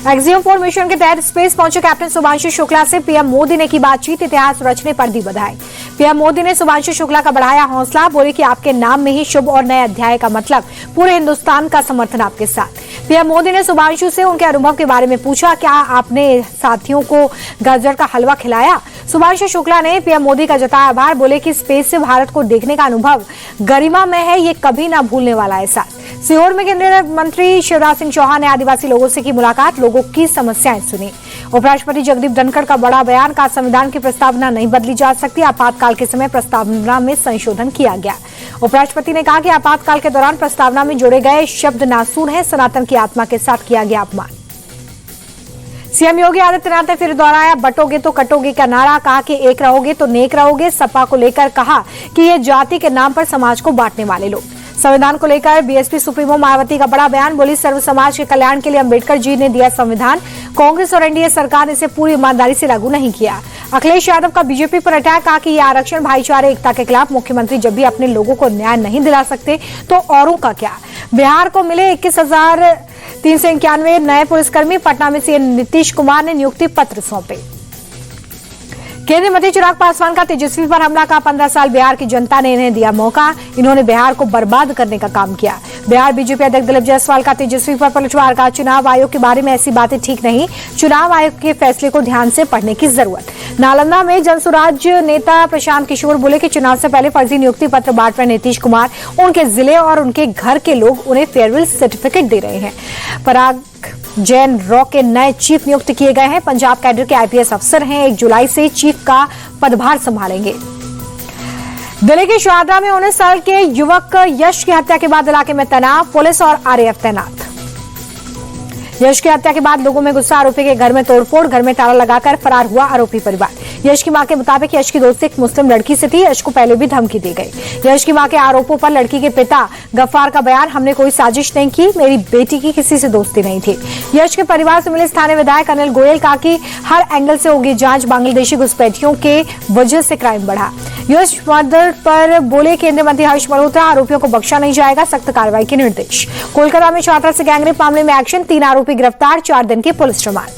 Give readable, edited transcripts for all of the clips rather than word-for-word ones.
Axiom 4 mission के तहत space पहुंचे कैप्टन शुभांशु शुक्ला से पीएम मोदी ने की बातचीत, इतिहास रचने पर दी बधाई। पीएम मोदी ने शुभांशु शुक्ला का बढ़ाया हौसला, बोले कि आपके नाम में ही शुभ और नए अध्याय का मतलब, पूरे हिंदुस्तान का समर्थन आपके साथ। पीएम मोदी ने शुभांशु से उनके अनुभव के बारे में पूछा, क्या आपने साथियों को गाजर का हलवा खिलाया? शुभांशु शुक्ला ने पीएम मोदी का जताया आभार, बोले कि स्पेस से भारत को देखने का अनुभव गरिमामय है, ये कभी ना भूलने वाला एहसास। सीहोर में केंद्रीय मंत्री शिवराज सिंह चौहान ने आदिवासी लोगों से की मुलाकात, लोगों की समस्याएं सुनी। उपराष्ट्रपति जगदीप धनखड़ का बड़ा बयान, का संविधान की प्रस्तावना नहीं बदली जा सकती, आपातकाल के समय प्रस्तावना में संशोधन किया गया। उपराष्ट्रपति ने कहा कि आपातकाल के दौरान प्रस्तावना में जोड़े गए शब्द नासूर हैं, सनातन की आत्मा के साथ किया गया अपमान। सीएम योगी आदित्यनाथ ने फिर दोहराया, बटोगे तो कटोगे का नारा, कहा कि एक रहोगे तो नेक रहोगे। सपा को लेकर कहा कि ये जाति के नाम पर समाज को बांटने वाले लोग। संविधान को लेकर बीएसपी सुप्रीमो मायावती का बड़ा बयान, बोली सर्व समाज के कल्याण के लिए अंबेडकर जी ने दिया संविधान, कांग्रेस और एनडीए सरकार ने इसे पूरी ईमानदारी से लागू नहीं किया। अखिलेश यादव का बीजेपी पर अटैक, कहा कि ये आरक्षण भाईचारे एकता के खिलाफ, मुख्यमंत्री जब भी अपने लोगों को न्याय नहीं दिला सकते तो औरों का क्या। बिहार को मिले 21,391 नए पुलिसकर्मी, पटना में सीएम नीतीश कुमार ने नियुक्ति पत्र सौंपे। केंद्रीय मंत्री चिराग पासवान का तेजस्वी पर हमला, का 15 साल बिहार की जनता ने इन्हें दिया मौका, इन्होंने बिहार को बर्बाद करने का काम किया। बिहार बीजेपी अध्यक्ष दिलीप जायसवाल का तेजस्वी पर पलटवार, का चुनाव आयोग के बारे में ऐसी बातें ठीक नहीं, चुनाव आयोग के फैसले को ध्यान से पढ़ने की जरूरत। नालंदा में जनसुराज नेता प्रशांत किशोर बोले कि चुनाव से पहले फर्जी नियुक्ति पत्र बांट रहे नीतीश कुमार, उनके जिले और उनके घर के लोग उन्हें फेयरवेल सर्टिफिकेट दे रहे हैं। पराग जैन रॉ के नए चीफ नियुक्त किए गए हैं, पंजाब कैडर के आईपीएस अफसर हैं, 1 जुलाई से चीफ का पदभार संभालेंगे। दिल्ली के शारदा में 19 साल के युवक यश की हत्या के बाद इलाके में तनाव, पुलिस और आरएएफ तैनात। यश की हत्या के बाद लोगों में गुस्सा, आरोपी के घर में तोड़फोड़, घर में ताला लगाकर फरार हुआ आरोपी परिवार। यश की मां के मुताबिक यश की दोस्ती एक मुस्लिम लड़की से थी, यश को पहले भी धमकी दी गई। यश की मां के आरोपों पर लड़की के पिता गफ्फार का बयान, हमने कोई साजिश नहीं की, मेरी बेटी की किसी से दोस्ती नहीं थी। यश के परिवार से मिले स्थानीय विधायक अनिल गोयल, कहा कि हर एंगल से होगी जांच, बांग्लादेशी घुसपैठियों के वजह से क्राइम बढ़ा। यश मर्डर पर बोले केंद्रीय मंत्री हर्ष मल्होत्रा, आरोपियों को बख्शा नहीं जाएगा, सख्त कार्रवाई के निर्देश। कोलकाता में छात्रा से गैंगरेप मामले में एक्शन, 3 आरोपी गिरफ्तार, 4 दिन की पुलिस रिमांड।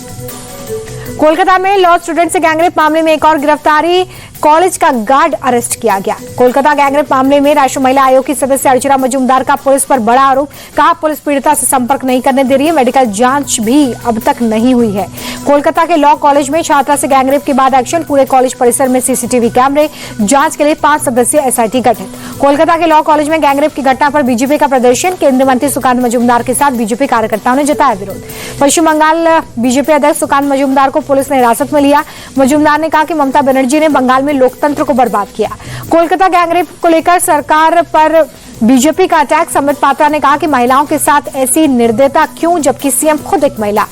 कोलकाता में लॉ स्टूडेंट से गैंगरेप मामले में एक और गिरफ्तारी, कॉलेज का गार्ड अरेस्ट किया गया। कोलकाता गैंगरेप मामले में राष्ट्रीय महिला आयोग की सदस्य अर्चना मजूमदार का पुलिस पर बड़ा आरोप, कहा पुलिस पीड़िता से संपर्क नहीं करने दे रही है, मेडिकल जांच भी अब तक नहीं हुई है। कोलकाता के लॉ कॉलेज में छात्रा से गैंगरेप के बाद एक्शन, पूरे कॉलेज परिसर में सीसीटीवी कैमरे, जांच के लिए 5 सदस्यीय एसआईटी गठित। कोलकाता के लॉ कॉलेज में गैंगरेप की घटना पर बीजेपी का प्रदर्शन, केंद्रीय मंत्री सुकांत मजूमदार के साथ बीजेपी कार्यकर्ताओं ने जताया विरोध। पश्चिम बंगाल बीजेपी अध्यक्ष सुकांत मजूमदार को पुलिस ने हिरासत में लिया। मजूमदार ने कहा कि ममता बनर्जी ने बंगाल में लोकतंत्र को बर्बाद किया। कोलकाता गैंगरेप को लेकर सरकार पर बीजेपी का अटैक, संबित पात्रा ने कहा कि महिलाओं के साथ ऐसी निर्दयता क्यों, जबकि सीएम खुद एक महिला।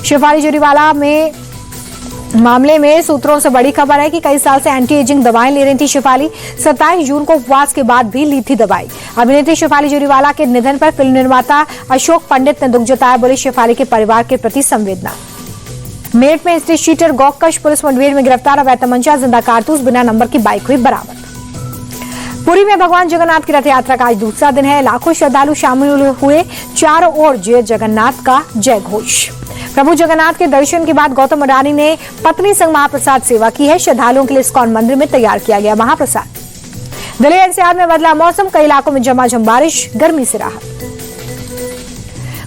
शेफाली जरीवाला में मामले में सूत्रों से बड़ी खबर है कि कई साल से एंटी एजिंग दवाएं ले रही थी शेफाली, 27 जून को उपवास के बाद भी ली थी दवाई। अभिनेत्री शेफाली जरीवाला के निधन पर फिल्म निर्माता अशोक पंडित ने दुख जताया, बोले शेफाली के परिवार के प्रति संवेदना। मेरठ में स्त्री शीटर गौकश पुलिस मुठभेड़ में गिरफ्तार, अवैध तमंचा, जिंदा कारतूस, बिना नंबर की बाइक हुई बरामद। पुरी में भगवान जगन्नाथ की रथ यात्रा का आज दूसरा दिन है, लाखों श्रद्धालु शामिल हुए, चारों ओर जय जगन्नाथ का जय घोष। प्रभु जगन्नाथ के दर्शन के बाद गौतम अडानी ने पत्नी संग महाप्रसाद सेवा की है, श्रद्धालुओं के लिए इस्कॉन मंदिर में तैयार किया गया महाप्रसाद। दिल्ली एनसीआर में बदला मौसम, कई इलाकों में झमाझम बारिश, गर्मी से राहत।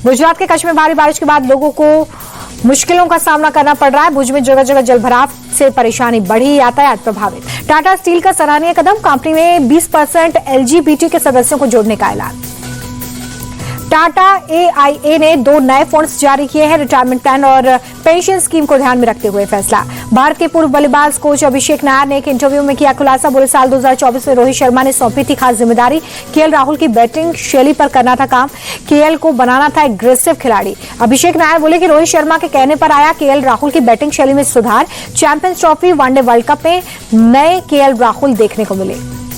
गुजरात के कच्छ में भारी बारिश के बाद लोगों को मुश्किलों का सामना करना पड़ रहा है, भुज में जगह जगह जलभराव से परेशानी बढ़ी, यातायात प्रभावित। टाटा स्टील का सराहनीय कदम, कंपनी में 20% एलजीबीटी के सदस्यों को जोड़ने का ऐलान। टाटा एआईए ने 2 नए फंड्स जारी किए हैं, रिटायरमेंट प्लान और पेंशन स्कीम को ध्यान में रखते हुए फैसला। भारत के पूर्व बल्लेबाज कोच अभिषेक नायर ने एक इंटरव्यू में किया खुलासा, बोले साल 2024 में रोहित शर्मा ने सौंपी थी खास जिम्मेदारी, केएल राहुल की बैटिंग शैली पर करना था काम, केएल को बनाना था एग्रेसिव खिलाड़ी। अभिषेक नायर बोले कि रोहित शर्मा के कहने पर आया केएल राहुल की बैटिंग शैली में सुधार, champions trophy, one day world cup में नए केएल राहुल देखने को मिले।